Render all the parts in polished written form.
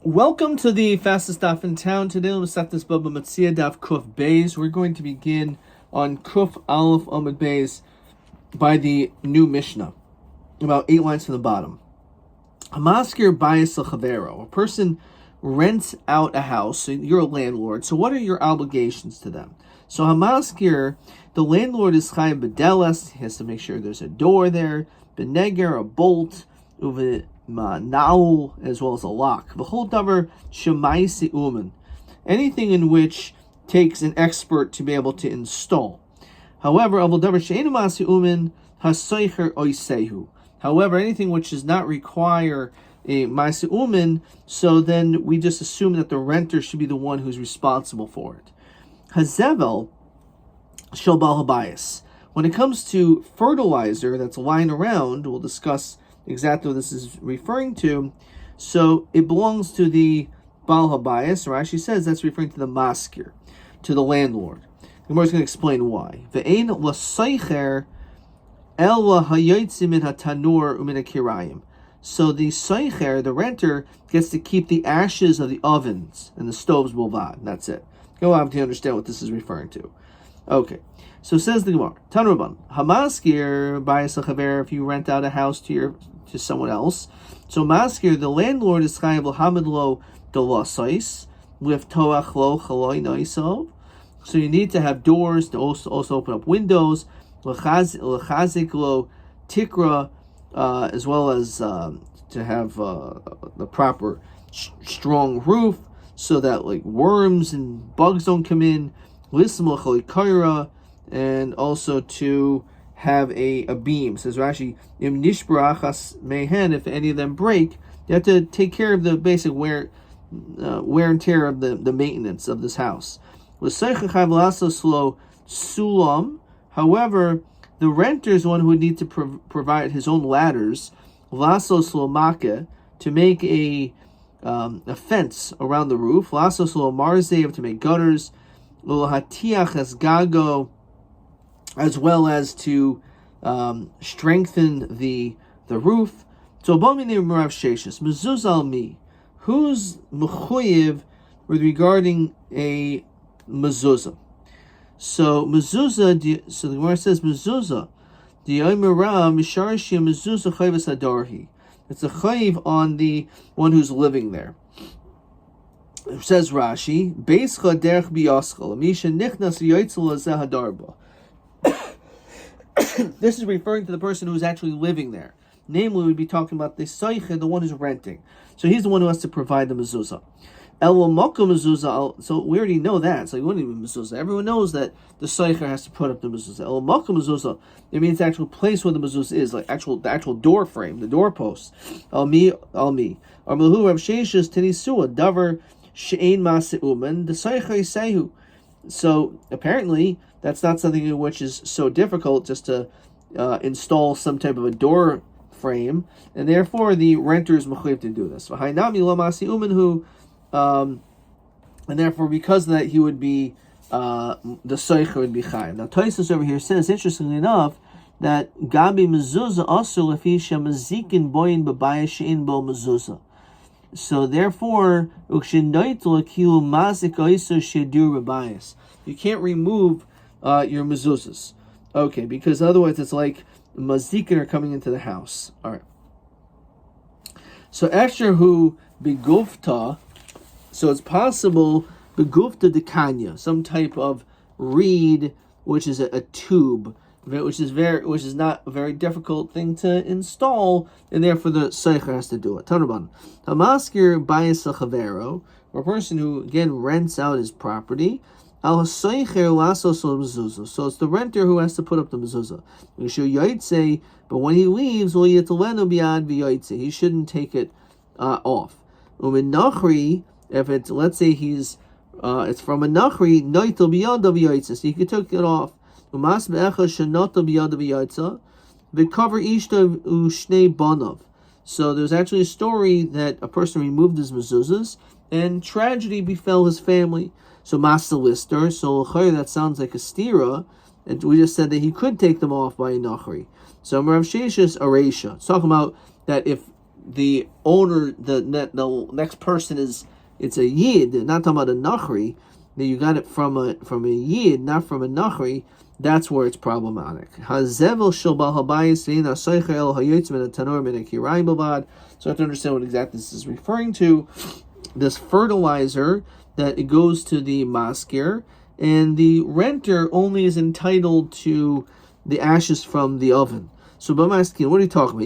Welcome to the fastest daf in town. Today we'll start this Bava Metzia daf Kuf Beis. We're going to begin on Kuf Aleph Amud Beis by the new Mishnah, about 8 lines from the bottom. Hamaskir bayis l'chavero. A person rents out a house, so you're a landlord. So what are your obligations to them? So Hamaskir, the landlord is chayav b'delas. He has to make sure there's a door there, b'neger, a bolt, naul, as well as a lock. The whole davar shemaisi uman, anything in which takes an expert to be able to install. However, avol davar she'enu masi uman hasoicher oisehu. However, anything which does not require a masi uman, so then we just assume that the renter should be the one who's responsible for it. Hazevel shel bal habayis. When it comes to fertilizer that's lying around, we'll discuss exactly what this is referring to. So it belongs to the Baal Habayis. Rashi says that's referring to the maskir, to the landlord. The Gemara is going to explain why. Ve'ein l'seicher el hayotzim min hatanur umin hakirayim. So the seicher, the renter, gets to keep the ashes of the ovens and the stoves bilvad. That's it. You'll have to understand what this is referring to. Okay. So says the Gemara, Tanurban, Hamaskir bayis l'chaver, if you rent out a house to someone else. So maskir, the landlord is chayav l'hamid lo delasais with toach lo chaloi naisov. So you need to have doors to also open up windows, l'chazik lo tikra, as well as to have the proper strong roof so that like worms and bugs don't come in. Lism l'chaloi kaira, and also to have a beam. Says Rashi, Im nishbarachas mehen, if any of them break, you have to take care of the basic wear and tear of the maintenance of this house. Sulam. However, the renter is one who would need to provide his own ladders, lasos lomake, to make a fence around the roof, lasos lomarzev, to make gutters, lohatiach esgago, as well as to strengthen the roof. So Bomini Rav Sheshis, Mezuzah mi, who's mechuyev with regarding a mezuzah? So mezuzah, so the Gemara says mezuzah, the Yomi Misharshi mezuzah chayvus adarhi. It's a chayv on the one who's living there. It says Rashi, Beischa derech biyaschal, Misha nichnas yoytzel azeh hadarba. This is referring to the person who is actually living there. Namely, we'd be talking about the seicher, the one who's renting. So he's the one who has to provide the mezuzah. El mokah mezuzah. So we already know that. It's like, what do you mean mezuzah? Everyone knows that the seicher has to put up the mezuzah. El mokah mezuzah, it means the actual place where the mezuzah is, like the actual door frame, the doorpost. Al mi. Armelahu Rav Sheshis Tenisua Davar she'ein mase uman the seicher yisehu. So apparently, that's not something in which is so difficult just to install some type of a door frame, and therefore the renter is mechuyev to do this. And therefore, because of that, he would be the seicher would be chayav. Now, Tosfos over here says, interestingly enough, that gabi mezuzah also lefi shemazikin boyin b'bayis she'in bo mezuzah. So therefore, you can't remove your mezuzahs. Okay, because otherwise it's like mazikin are coming into the house. All right. So extra who begufta, so it's possible begufta dekanya, some type of reed, which is a tube, which is not a very difficult thing to install, and therefore the seicher has to do it. Tanaban, hamaskir bayis l'chavero, or a person who again rents out his property. Al seicher lasos mezuzah. So it's the renter who has to put up the mezuzah. But when he leaves, he shouldn't take it off. Umin nachri, if it's, let's say it's from a nachri, so he could take it off. Umas be'echa shenata biyada b'yatza, v'cover ishta u'shnei banav. So there's actually a story that a person removed his mezuzahs, and tragedy befell his family. So Masa Lister, so that sounds like a stira, and we just said that he could take them off by a nachri. So Rav Sheshis Aresha, it's talking about that if the owner, the next person it's a yid, not talking about a nachri. That you got it from a yid, not from a nachri. That's where it's problematic. Hazevel shel bal habayis ve'ina soicher el hayotz min hatanor min hakirayim bavad. So I have to understand what exactly this is referring to. This fertilizer that it goes to the maskir, and the renter only is entitled to the ashes from the oven. So, what are you talking about?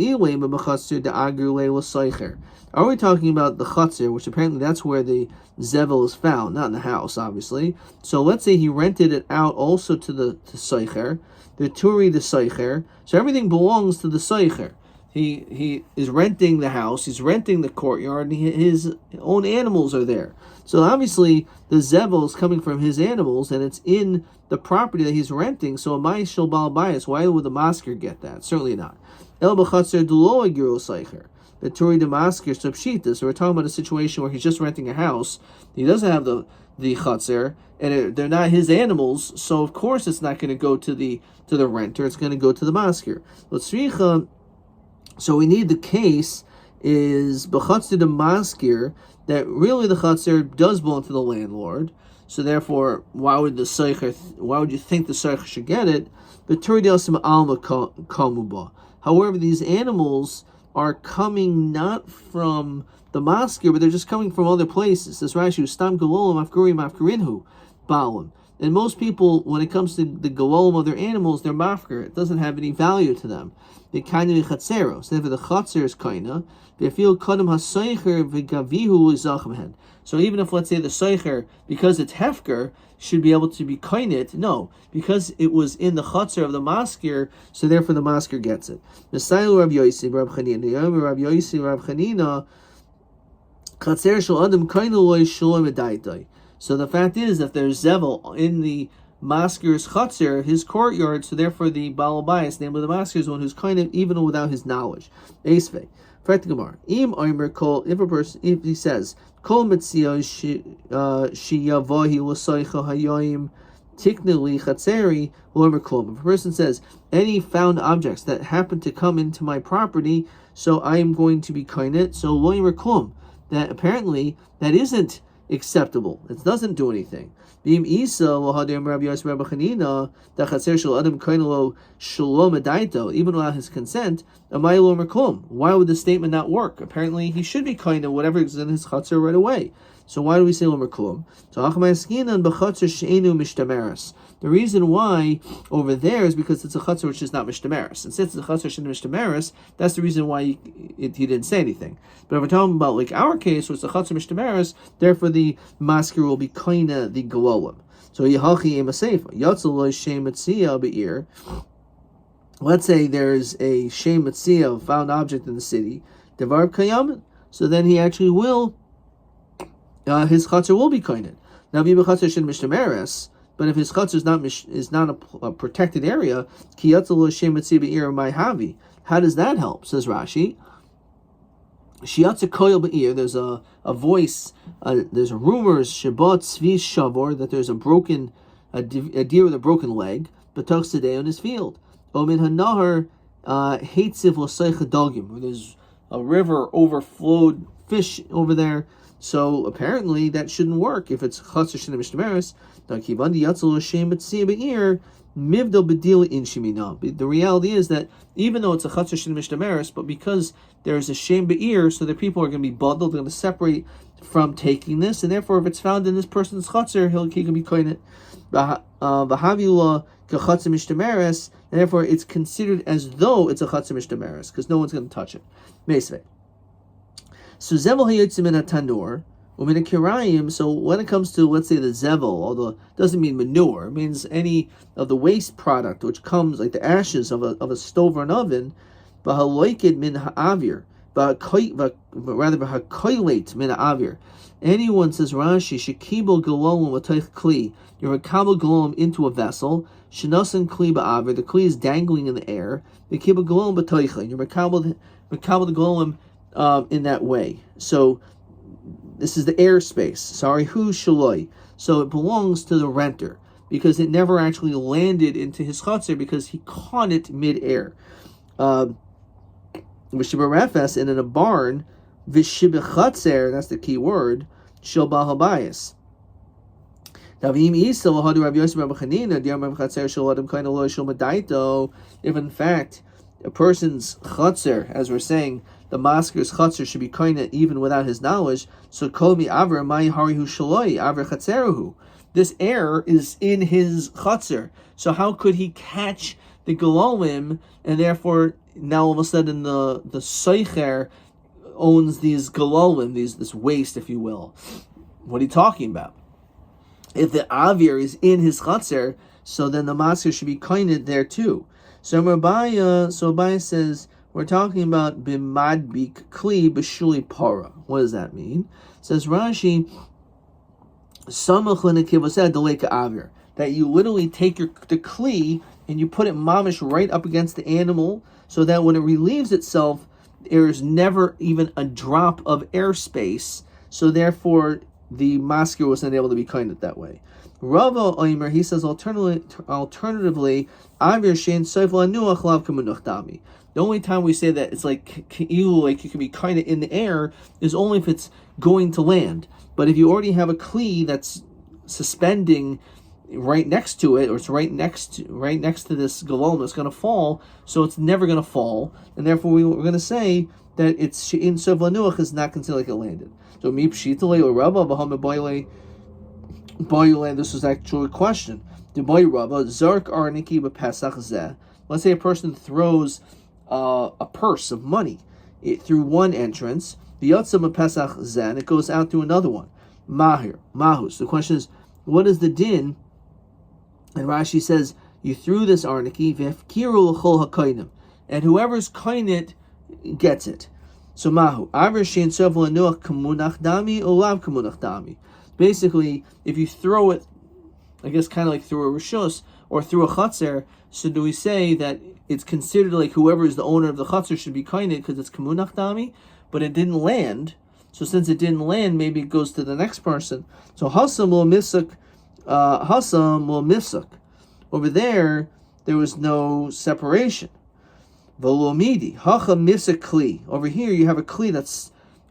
Are we talking about the chutzir, which apparently that's where the zevel is found, not in the house, obviously. So let's say he rented it out also to the seicher, the turi the seicher. So everything belongs to the seicher. He is renting the house, he's renting the courtyard, and his own animals are there. So obviously the zevel is coming from his animals, and it's in the property that he's renting. So amai shel bal bayis, why would the masker get that? Certainly not. El b'chatzir dulo agiro seicher. The Turi de Masker Subshita. So we're talking about a situation where he's just renting a house. He doesn't have the chutzir, and they're not his animals. So of course it's not going to go to the renter. It's going to go to the Masker. So we need the case is b'chatzir de Masker, that really the chutzir does belong to the landlord. So therefore, why would you think the seicher should get it? The Turi de Asim Alma Kamuba. However, these animals are coming not from the maskir, but they're just coming from other places. This Rashi, Stam Galolim Afkurim Afkurinhu Balim. And most people, when it comes to the Galolim of their animals, they're mafkir. It doesn't have any value to them. They kind of chatzeros. Therefore, the chatzer is kaina. They feel kadam haseicher v'gavihu zachamhen. So even if, let's say, the seicher, because it's hefker, should be able to be kainit, no, because it was in the chutzir of the maskir, so therefore the maskir gets it. Nesailu Rabbi Yosi, Rabbi Chanina, Yomi Rabbi Yosi, Rabbi Chanina, chatzer shel adam kainu loy shalom edaitai. So the fact is that there's zevel in the maskir's chutzir, his courtyard, so therefore the baal bayis, namely the maskir, is one who's kainit even without his knowledge. Esvei. If he says, Kol Metzia shiyavohi l'soicha hayoim tiknili chatzeri lomer klum. If a person says, any found objects that happen to come into my property, so I am going to be kainit, so lomer klum. That apparently that isn't acceptable. It doesn't do anything. Even without his consent, why would the statement not work? Apparently, he should be kind of whatever is in his chutzir right away. So why do we say lomer klum? So the reason why over there is because it's a chutzir which is not mishtemeres. And since it's a chutzir which is mishtemeres, that's the reason why he didn't say anything. But if we're talking about like our case, which is the chutzir mishtemeres, therefore the masker will be kaina the galolim. So yahachi emaseifa yatzal loy shem metzia be'ir. Let's say there's a shem metzia, found object in the city, devar kayamin. So then he actually will. His chutzir will be kained. Now, if chutzir shen mishtemeres, but if his chutzir is not a protected area, ki yatzal lo shem metzia be'ir my havi. How does that help? Says Rashi. Shiatza koyel be'ir. There's a voice. There's rumors shabbat tzvi shavor that there's a deer with a broken leg, but talks today on his field. Omin hanahar hatziv l'seicha dogim. Where there's a river overflowed fish over there. So apparently that shouldn't work if it's chatzir shen mishtameres. The reality is that even though it's a chatzir shen mishtameres, but because there's a shem be'ir, so the people are going to be bundled, they're going to separate from taking this, and therefore if it's found in this person's chatzir, he can be koinit. V'havila k'chatzir mishtameres, and therefore it's considered as though it's a chatzir mishtameres because no one's going to touch it. Meisvei. So zevel hayotzim in a tanur, umin kirayim. So when it comes to, let's say, the zevel, although it doesn't mean manure, it means any of the waste product which comes like the ashes of a stove or an oven. V'haloikid min ha'avir, rather v'hakoilate min ha'avir. Anyone, says Rashi, shekibel galolum v'toich kli. You're a kabel galolum into a vessel. Shenasan kli ba'avir. The kli is dangling in the air. The kibel galolum b'toicha. You're a kabel the galolum. In that way. So this is the airspace. Sorry, who shaloi. So it belongs to the renter because it never actually landed into his chutzir because he caught it mid-air. V'shibarefes, and in a barn, v'shibechatzer, that's the key word, shel bal habayis. If in fact a person's chutzner, as we're saying, the masker's chutzner should be koine even without his knowledge, so kol mi aver mai harihu shaloi aver chatzeruhu. This error is in his chutzner. So how could he catch the galolim, and therefore now all of a sudden the seicher owns these galolim, this waste, if you will? What are you talking about? If the avir is in his chutzner, so then the masker should be koined there too. So Rabbi says we're talking about b'madbik kli b'shuli para. What does that mean? Says Rashi, samach l'nekivoseh deleka avir, that you literally take the kli and you put it mamish right up against the animal, so that when it relieves itself, there is never even a drop of airspace. So therefore, the masker wasn't able to be kind that way. Rava Oimer, he says alternatively, Avir Shein Seifel Anuach Lav Kamunuch Dami. The only time we say that it's like you can be kind of in the air is only if it's going to land. But if you already have a kli that's suspending right next to it, or it's right next to this galom that's going to fall, so it's never going to fall, and therefore we're going to say that it's Shein Seifel Anuach is not considered like it landed. So mi pshitale or Rabba v'hame boyle. This is actually a question. The boy Rabba zark arniki b'pesach zeh. Let's say a person throws a purse of money through one entrance. V'yotza b'pesach zeh, and it goes out through another one. Mahus. The question is, what is the din? And Rashi says, you threw this arniki v'efkiru l'chol hakoinim, and whoever's koin it gets it. So mahu aver shein sevel anuach kamunach dami olav kamunach dami. Basically, if you throw it, I guess kind of like through a rishus or through a chutzner, so do we say that it's considered like whoever is the owner of the chutzner should be kind because it's kamunach dami, but it didn't land. So since it didn't land, maybe it goes to the next person. So hasam will misuk. Over there was no separation. Volomidi, hacha misa kli. Over here you have a kli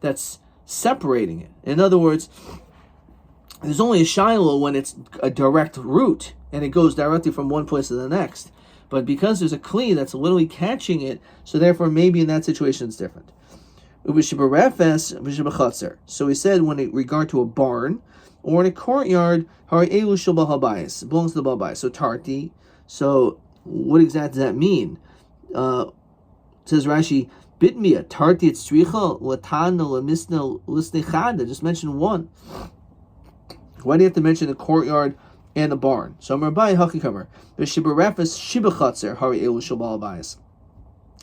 that's separating it. In other words, there's only a shiloh when it's a direct route and it goes directly from one place to the next. But because there's a kli that's literally catching it, so therefore maybe in that situation it's different. So we said when in regard to a barn or in a courtyard, it belongs to the babayis. So tarti. So what exactly does that mean? Says Rashi, bitmia tarti et stricha latana lemisna lisnechada. Just mention one. Why do you have to mention the courtyard and the barn? So Rabbi Hakikamer, v'shibarefes shibachatzer hari elu shabal bayis.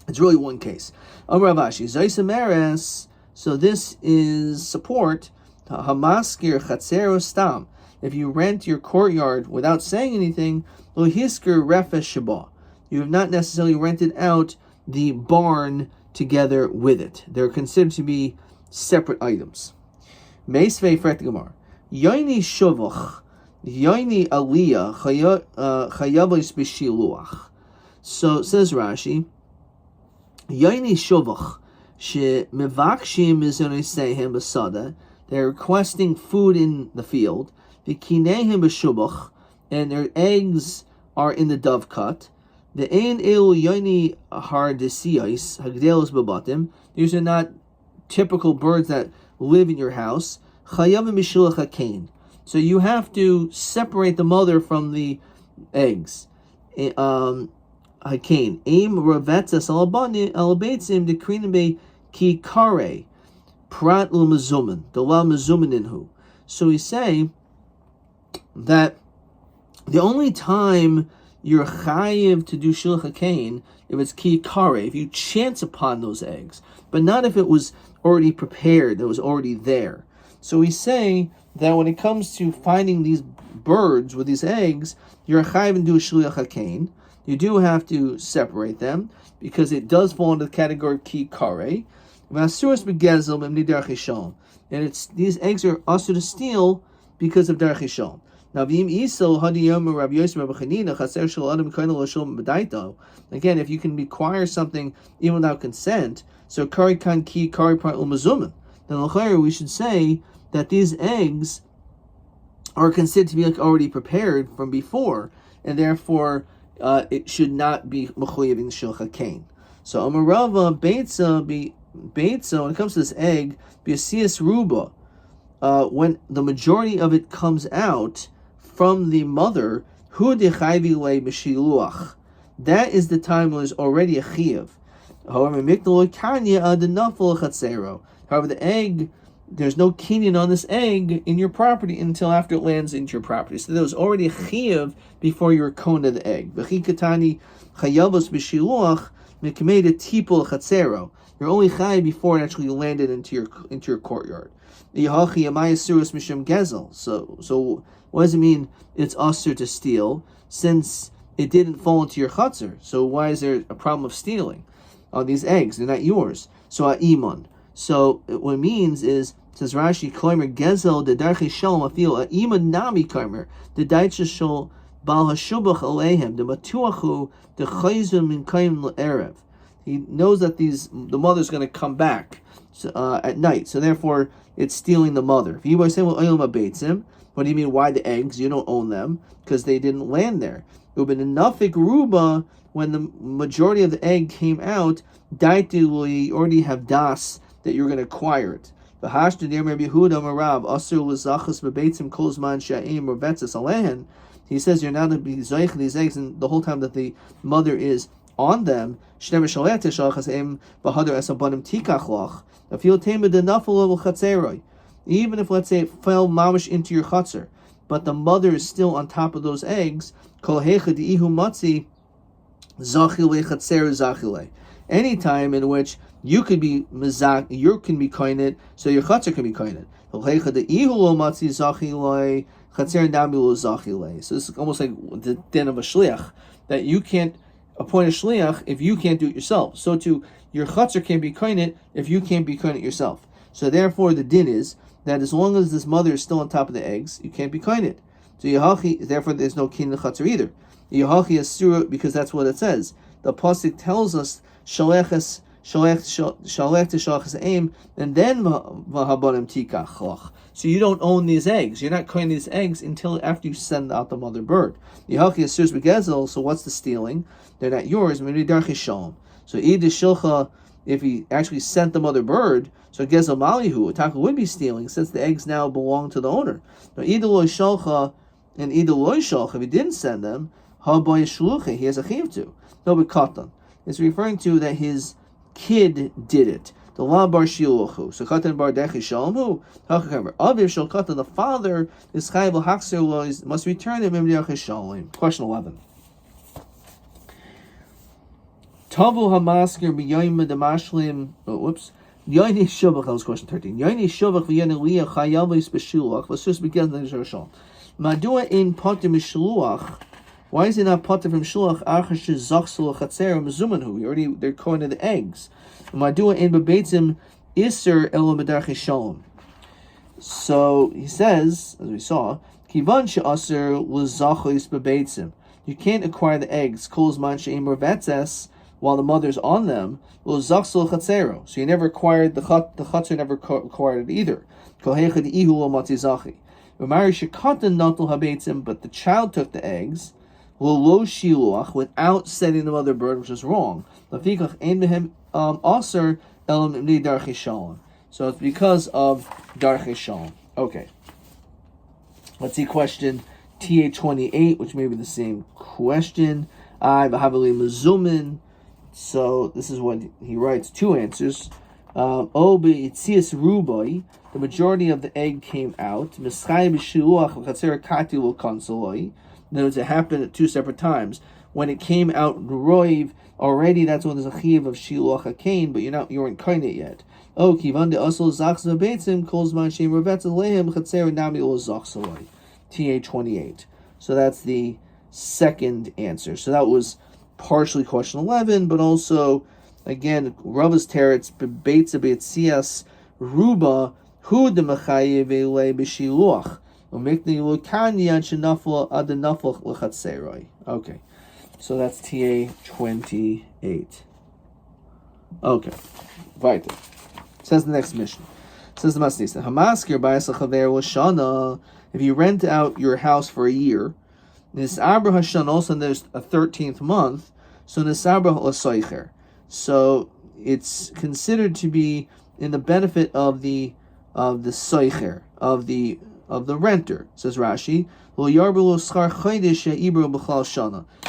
It's really one case. Ravashi zaysameres. So this is support. Hamaskir chatzero stam. If you rent your courtyard without saying anything, lo hisker refesh shaba. You have not necessarily rented out the barn together with it. They're considered to be separate items. Meisvei fretgamar. Yoini shovach. Yoini aliyah chayavos b'shiluach. So says Rashi, Yoini shovach she mevakshim mizoniseihem basada. They're requesting food in the field. V'kinehem b'shubach, and their eggs are in the dovecut. The ein el yoni hardesiyos hagdelos bebatim. These are not typical birds that live in your house. Chayavim mishulach hakein. So you have to separate the mother from the eggs. Hakein. Aim ravetzas alabeitzim dekrinim be ki kare prat l'mazumin delal mazumininhu. So we say that the only time you're chayiv to do shilach hakein if it's ki kare, if you chance upon those eggs, but not if it was already prepared, it was already there. So we say that when it comes to finding these birds with these eggs, you're chayiv and do a shilach hakein. You do have to separate them because it does fall into the category of ki kare. And it's these eggs are also to steal because of derech hishon. Navim iso hadiyom Rabbi Yosef Rabbi Chanina chaser shel adam kain l'shul b'daito. Again, if you can require something even without consent, so kari kan ki kari part umazuman, then l'chayr we should say that these eggs are considered to be like already prepared from before, and therefore it should not be mechuyev in shilcha kain. So amarava beitza when it comes to this egg, b'asias ruba, when the majority of it comes out from the mother, hu dechayvi le mishiluach. That is the time when there's already a chiyuv. However, the egg, there's no kinyan on this egg in your property until after it lands into your property. So there was already a chiyuv before you were kona the egg. You're only chay before it actually landed into your courtyard. So what does it mean it's usher to steal since it didn't fall into your chutzner? So why is there a problem of stealing? These eggs, they're not yours. So iman. So what it means is, says Rashi, Koimer Gezel de Darche Shalom Afil iman nami Koimer the Daitcha Shol Bal Hashubach Alehem the Matuachu the Chayzum Min Kaim Erev. He knows that the mother's going to come back at night, so therefore it's stealing the mother. If you say, well, what do you mean? Why the eggs? You don't own them because they didn't land there. It would have been nafik ruba when the majority of the egg came out. Daitili, you already have das that you're going to acquire it. He says you're not to be zoich these eggs and the whole time that the mother is on them. Even if, let's say, it fell mamish into your chutzner, but the mother is still on top of those eggs, any time in which you could be mizak, you can be koined, so your chutzner can be koined. So this is almost like the din of a shliach, that you can't appoint a shliach if you can't do it yourself. So too, your chutzner can't be koined if you can't be koined yourself. So therefore, the din is that as long as this mother is still on top of the eggs, you can't be koined. So Yehachi, therefore, there's no kin in the chutzner either. Yehachi asura, because that's what it says. The pasuk tells us shalech aim, and then vahabanim tikach. So you don't own these eggs. You're not coining these eggs until after you send out the mother bird. Yehachi asura begezel. So what's the stealing? They're not yours. So either shilcha, if he actually sent the mother bird, so gezel malihu, Taka would be stealing since the eggs now belong to the owner. Now either loy shalcha and either loy shalcha, if he didn't send them, haboy shluche, he has a chiv to. No, but katan. It's referring to that his kid did it. The la bar shiluchu. So katan bar dechi shalmu. Aviv shal katan. The father is chayv l'hakser lois must return him imdiach shalim. Question 11. Tavu hamasker b'yoyim demashlim. Whoops. Yoini shuvach. That was question 13. Yoini shuvach v'yoini liya chayavis b'shilach. Let's just begin the nishar. Madua in potim b'shilach. Why is he not potter from shluach? They're going to the eggs. So he says, as we saw, you can't acquire the eggs while the mother's on them. So you never acquired the chutzner, never acquired it either. But the child took the eggs without sending the mother bird, which is wrong. So it's because of darche shalom. Okay. Let's see question TA28, which may be the same question. So this is what he writes. Two answers. The majority of the egg came out. In other words, it happened at two separate times. When it came out roiv already, that's when there's a chiv of shiluach hakain, but you weren't kind it yet. Oh, kivan de asol zachs v'beitzim calls man shem revetz lehem chatzer nami ol zachsaloi. TA28. So that's the second answer. So that was partially question 11, but also again Rava's teretz bebeitza beitzias ruba hu de mechayev ele b'shiluach. Okay, so that's TA 28. Okay, weiter. Says the next mission. Says the Masnisa. Hamaskir b'ayas l'chaver l'shana. If you rent out your house for a year, nisabra hashan, also there's a 13th month, so nisabra l'soicher. So it's considered to be in the benefit of the soicher, of the renter. Says Rashi.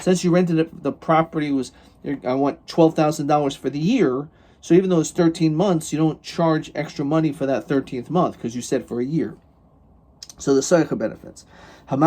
Since you rented it, the property was, I want $12,000 for the year. So even though it's 13 months, you don't charge extra money for that 13th month because you said for a year. So the soicher benefits. If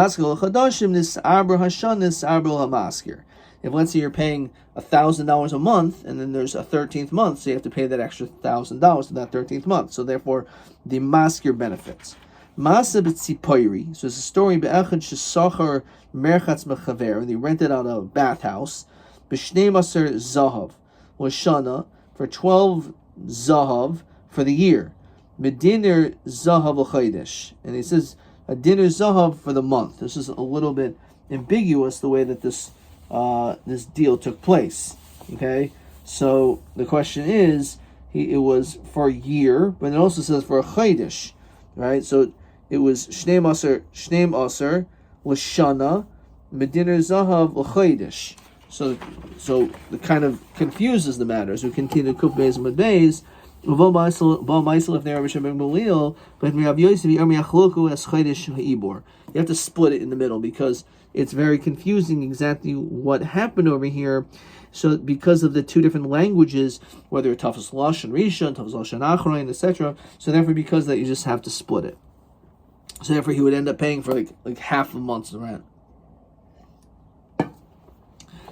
let's say you're paying $1,000 a month, and then there's a 13th month, so you have to pay that extra $1,000 in that 13th month. So therefore, the maskir benefits. Masa b'tzipoiri. So it's a story be'echad shesachar merchatz mechaver, and they rented out a bathhouse. B'shnei maser zahav l'shana, for 12 zahav for the year. Mediner zahav l'chaydesh, and he says a dinner zahav for the month. This is a little bit ambiguous the way that this deal took place. Okay, so the question is, it was for a year, but it also says for a chaydesh, right? So it was shneim aser l'shana mediner zahav l'chaydesh. So it kind of confuses the matter. As we continue to Kuf Beis Mud Beis, you have to split it in the middle because it's very confusing exactly what happened over here. So because of the two different languages, whether Tafas Lashon Rishon, Tafas Lashon Achron, etc. So therefore, because of that, you just have to split it. So therefore, he would end up paying for like half a month's rent.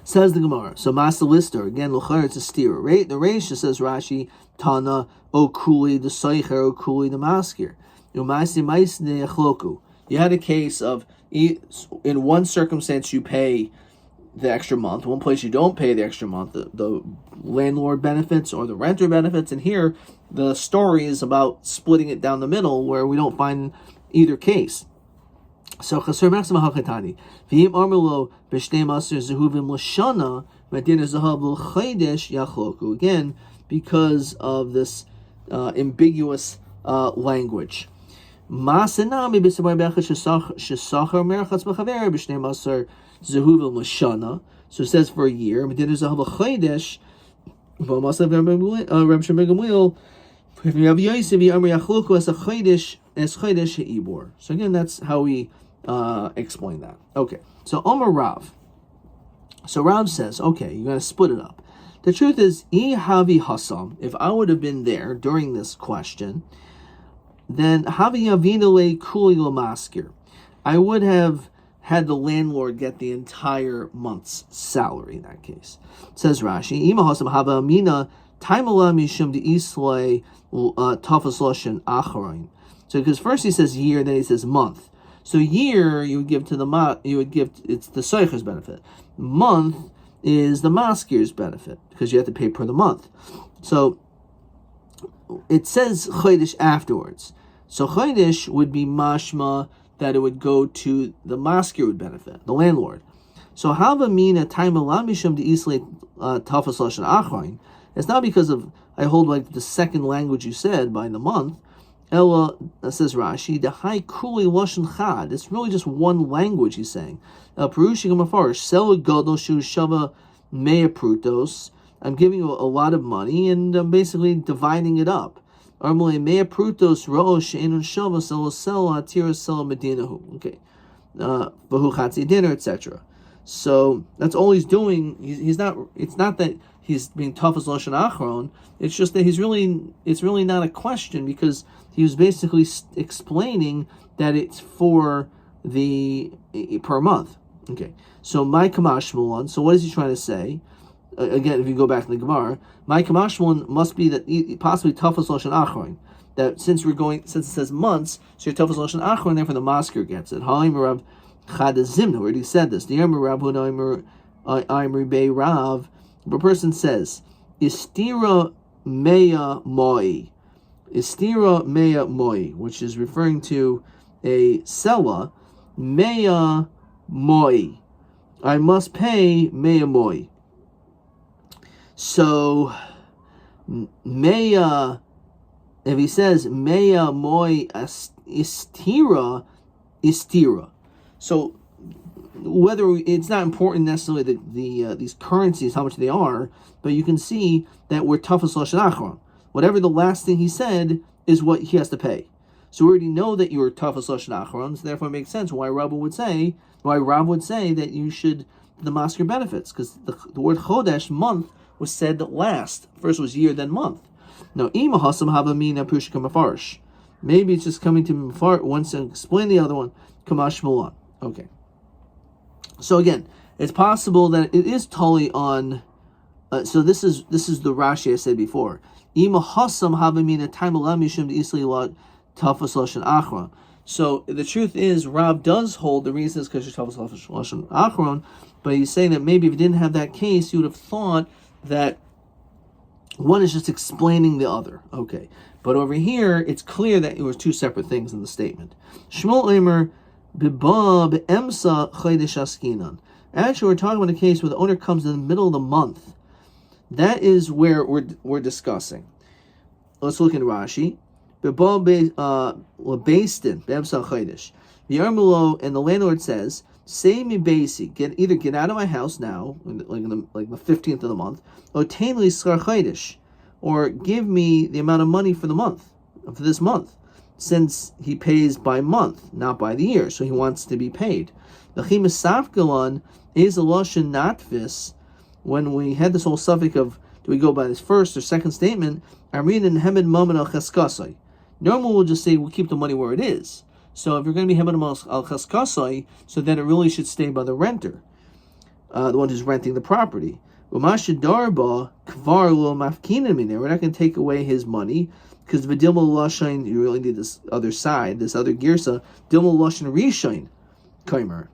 Says the Gemara. So Master Lister, again, Luchar, it's a steer. Right? The Reisha says Rashi, Tana, O Kuli, the Seicher, O Kuli, the Maskir. You had a case of, in one circumstance you pay the extra month, one place you don't pay the extra month, the landlord benefits or the renter benefits, and here the story is about splitting it down the middle where we don't find either case. So chaser maxima hachetani v'im armelo b'shnei maser zehuvim l'shana medina zahav l'chaydesh yachloku, again because of this ambiguous language. Masenami b'sabay bechad shesachar merchatz b'chaver b'shnei maser zehuvim l'shana. So it says for a year medina zahav l'chaydesh. V'masav Reb Shimon Gamliel v'Rav Yosef v'Amar yachloku as a chaydesh he'ibor. So again, that's how we explain that. Okay, so Omar Rav. So Rav says, okay, you're going to split it up. The truth is, havi hasam, if I would have been there during this question, then havi yavinale kuli lamaskir, I would have had the landlord get the entire month's salary in that case. Says Rashi, ima hasam hava amina taimala mishum de islay tafas loshen acharon. So because first he says year, then he says month. So year you would give to it's the soicher's benefit. Month is the maskir's benefit because you have to pay per the month. So it says chodesh afterwards. So chodesh would be mashma that it would go to the maskir would benefit, the landlord. So hava mina taima lamisham de islay tafas lashon achron. It's not because of I hold like the second language you said by the month. Ella, says Rashi, the high kuli lashon chad. It's really just one language he's saying. Perushim afarish sel gadol shu shava mea prutos. I'm giving you a lot of money and I'm basically dividing it up. Armole mea prutos ro'osh she'enun shava sel atira sel medinahu. Okay, v'hu chatzi dinner, etc. So that's all he's doing. He's not. It's not that he's being tough as lashon achron. It's just that it's really not a question because he was basically explaining that it's for the per month. Okay, so my kamashmulon. So what is he trying to say? Again, if you go back to the Gemara, my kamashmulon must be that possibly tough as lashon achron. That since it says months, so you're tough as lashon achron. Therefore, the masker gets it. Ha'im Rav Chadazimna. We already said this. The Yom Rav Huna Aimer Bei Rav. If a person says Istira Mea Moi, Istira Mea Moi, which is referring to a sela, mea moi. I must pay mea moi. So, mea, if he says mea moi istira, istira. So, whether it's not important necessarily that these currencies, how much they are, but you can see that we're tafas lashon achron. Whatever the last thing he said is what he has to pay. So we already know that you're tafas lashon achron, so therefore it makes sense why Rabbi would say that you should the masker benefits, because the word chodesh, month, was said last. First was year, then month. Now, ima hasam havamina pushka mafarish. Maybe it's just coming to mafar once and explain the other one. Kamash mulan. Okay. So again, it's possible that it is totally on. So this is the Rashi I said before. Ima hasam havamina taimalam yishim isli lot tafas lashon achron. So the truth is, Rav does hold the reason is because you're tafas lashon achron, but he's saying that maybe if you didn't have that case, you would have thought that one is just explaining the other. Okay, but over here it's clear that it was two separate things in the statement. Shmuel Emer. Bibab emsa chodesh askinan. Actually, we're talking about a case where the owner comes in the middle of the month. That is where we're discussing. Let's look at Rashi. Bibab beistin emsa chodesh. The Yarmulo and the landlord says, "Say me basi, get out of my house now, like the 15th of the month, or tainli skar chodesh, or give me the amount of money for the month, for this month." Since he pays by month, not by the year, so he wants to be paid. The chimasafgalon is a lashon natvis. When we had this whole subject of do we go by this first or second statement, Arin and Hemed Mammon al Cheskasai. Normally we'll just say we'll keep the money where it is. So if you're going to be Hemed al Cheskasai, so then it really should stay by the renter, the one who's renting the property. Umashadarba kvar lo mafkinim in there. We're not going to take away his money. Because the Dilma Lashain, you really need this other side, this other girsa, Dilma Lashain Rishain Kaimer.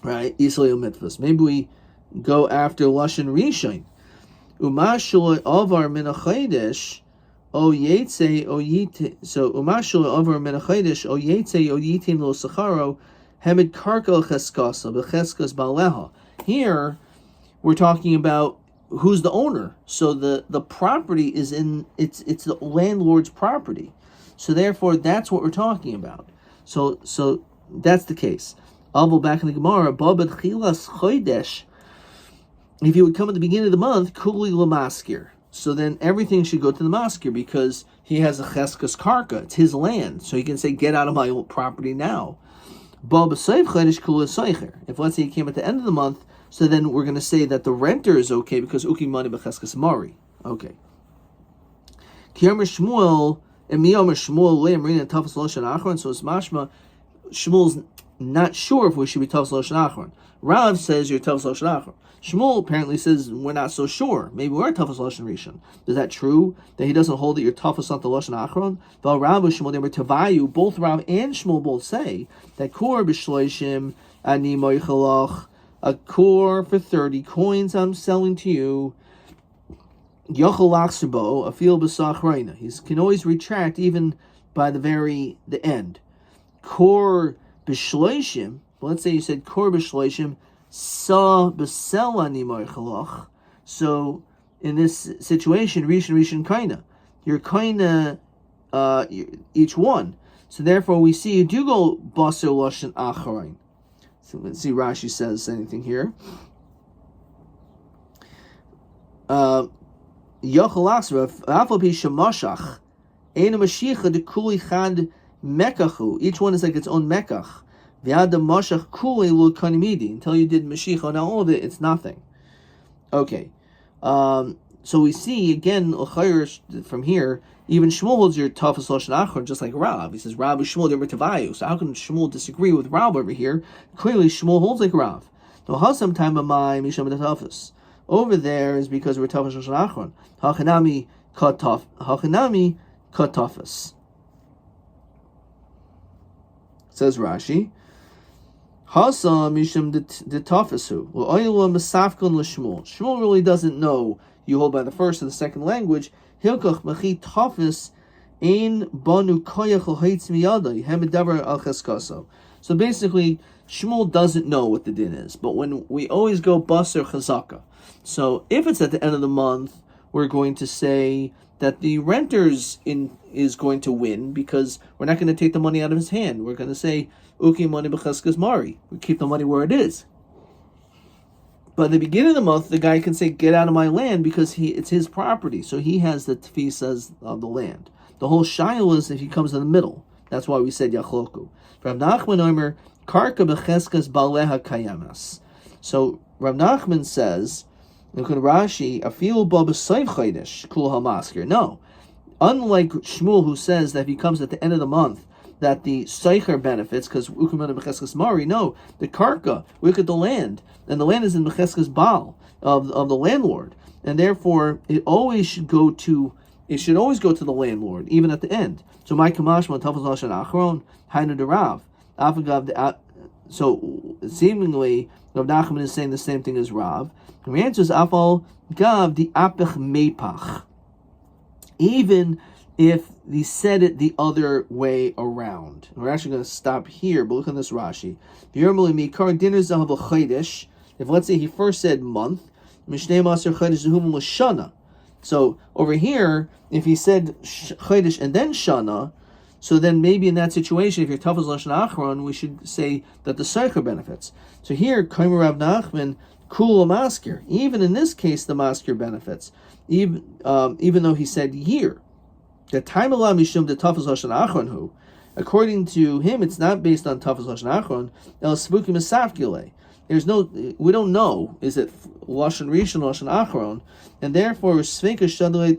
Right? Israel Mitzvahs. Maybe we go after Lashain Rishain. Umashul Avar Minachaidish, O Yetze, O Yite. So Umashul Avar Minachaidish, O Yetze, O Yitin Lo Sacharo, Hamid Karko Cheskasa, Becheskas Baleha. Here, we're talking about who's the owner. So the property is in it's the landlord's property. So therefore that's what we're talking about. So that's the case. Avol back in the Gemara, Babad Chilas Chodesh. If you would come at the beginning of the month, Kuli Lamaskir. So then everything should go to the maskir because he has a Cheskas Karka. It's his land. So he can say, get out of my old property now. Baba Seif Chodesh Kuli Seicher. If let's say he came at the end of the month, so then we're going to say that the renter is okay because uki mani b'cheskas mari. Okay. Kiyomer Shmuel and miyomer Shmuel le'amrin and tafas loshan achron. So it's mashma. Shmuel's not sure if we should be tafas loshan achron. Rav says you're tafas loshan achron. Shmuel apparently says we're not so sure. Maybe we're tafas loshan rishon. Is that true? That he doesn't hold that you're tafas on the loshan achron? But Rav and Shmuel they were tavayu. Both Rav and Shmuel both say that kor b'shloishim ani moichalach. A core for 30 coins I'm selling to you. Yochalachsabo, a field b'sachreina. He can always retract even by the end. Core b'shloishim. Let's say you said core b'shloishim sa b'selani moichalach. So in this situation, rishon kaina. You're kaina each one. So therefore we see you do go baser lashon acharein. So let's see Rashi says anything here. Each one is like its own mekach. Until you did mashiach on all of it, it's nothing. Okay. So we see again from here, even Shmuel holds your tafas lashon achron just like Rav. He says Rav Shmuel they were tavayu. So how can Shmuel disagree with Rav over here? Clearly Shmuel holds like Rav. No hasam time of my misham tafas. Over there is because we're tafas lashon achron. Hachanami katafas. Says Rashi. Hasam misham detafasu. Oilam masafkon l'Shmuel. Shmuel really doesn't know. You hold by the first or the second language. Hilkach machi tafis Ein banu koyach l'haitz miyadai hemidavar al cheskaso. So basically, Shmuel doesn't know what the din is, but when we always go baser chazaka. So if it's at the end of the month, we're going to say that the renters is going to win because we're not going to take the money out of his hand. We're going to say uki money b'cheskas mari. We keep the money where it is. But at the beginning of the month, the guy can say, "Get out of my land," because it's his property, so he has the tefisas of the land. The whole shaila is if he comes in the middle. That's why we said yachloku. Rav Nachman Omer karka b'cheskas baleha kayamas. So Rav Nachman says, look at Rashi, afilu ba b'sayv chodesh kul hamasker. No, unlike Shmuel who says that if he comes at the end of the month that the seicher benefits because ukumana b'cheskas mari. No, the karka, we look at the land, and the land is in b'cheskas baal of the landlord, and therefore it should always go to the landlord, even at the end. So my kamashma tafel lashon achron hainu derav afagav. So seemingly Rav Nachman is saying the same thing as Rav. The answer is afal gav the apech mepach. Even if he said it the other way around. We're actually going to stop here, but look at this Rashi. If let's say he first said month, so over here, if he said chodesh and then shana, so then maybe in that situation, if you're tafel lashon achron, we should say that the seicher benefits. So here, Kaimer Rav Nachman, kul maskir. Even in this case, the maskir benefits, even though he said year. The time alam mishum the tafel lashon achron hu. According to him, it's not based on tafel lashon achron. El spukim esafkile. We don't know, is it lashon rishon, lashon achron, and therefore sveka shadleit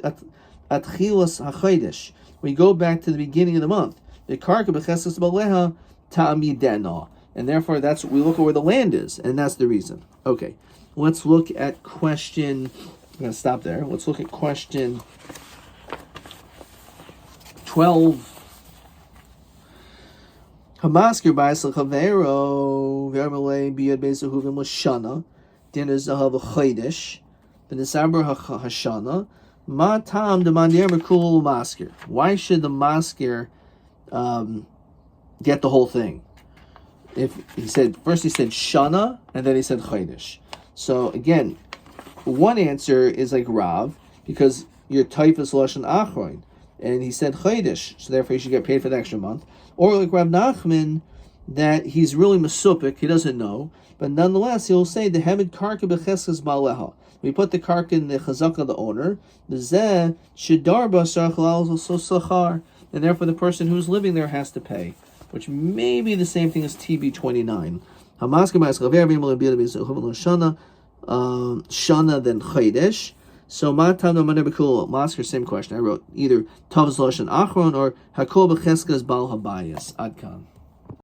at chilas hachodesh. We go back to the beginning of the month. The karka b'cheskas baleha ta'amidena, and therefore that's we look at where the land is, and that's the reason. Okay, let's look at question. I'm going to stop there. Let's look at question 12. Hamaskir ba'asel chavero v'yarmalei biyad be'zehuvim l'shana dinner zahav chodesh v'nesaber hashana ma tam demandir merkul maskir. Why should the maskir get the whole thing? If he said shana and then he said chodesh. So again, one answer is like Rav because your type is lashon achron, and he said chodesh, so therefore you should get paid for the extra month. Or like Rav Nachman, that he's really mesupik, he doesn't know, but nonetheless he'll say the hemed karka b'cheskas baleha. We put the karka in the chazaka of the owner, b'zeh shedarba sarchalal sachar, and therefore the person who's living there has to pay, which may be the same thing as TB 29. Shana then chodesh. So matam no maner bekul masker. Same question. I wrote either tavos lashon achron or hakol b'cheskas bal habayis. Adkan.